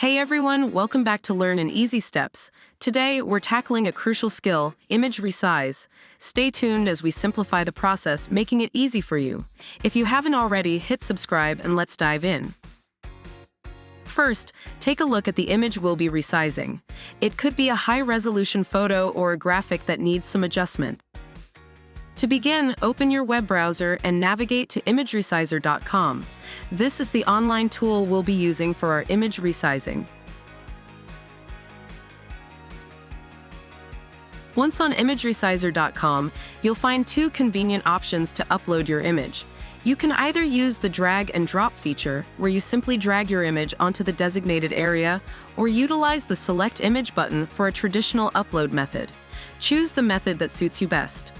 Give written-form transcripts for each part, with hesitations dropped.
Hey everyone, welcome back to Learn in Easy Steps. Today, we're tackling a crucial skill, image resize. Stay tuned as we simplify the process, making it easy for you. If you haven't already, hit subscribe and let's dive in. First, take a look at the image we'll be resizing. It could be a high-resolution photo or a graphic that needs some adjustment. To begin, open your web browser and navigate to imageresizer.com. This is the online tool we'll be using for our image resizing. Once on imageresizer.com, you'll find two convenient options to upload your image. You can either use the drag and drop feature, where you simply drag your image onto the designated area, or utilize the Select Image button for a traditional upload method. Choose the method that suits you best.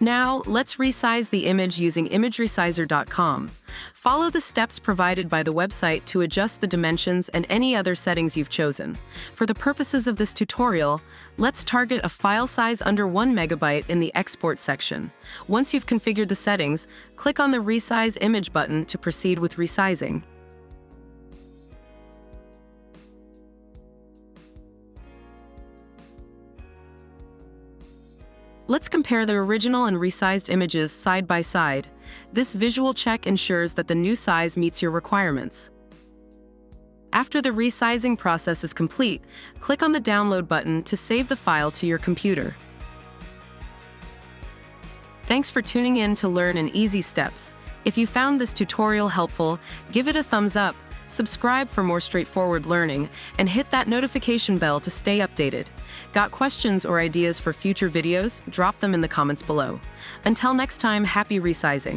Now, let's resize the image using imageresizer.com. Follow the steps provided by the website to adjust the dimensions and any other settings you've chosen. For the purposes of this tutorial, let's target a file size under 1 MB in the Export section. Once you've configured the settings, click on the Resize Image button to proceed with resizing. Let's compare the original and resized images side by side. This visual check ensures that the new size meets your requirements. After the resizing process is complete, click on the Download button to save the file to your computer. Thanks for tuning in to Learn in Easy Steps. If you found this tutorial helpful, give it a thumbs up, subscribe for more straightforward learning, and hit that notification bell to stay updated. Got questions or ideas for future videos? Drop them in the comments below. Until next time, happy resizing!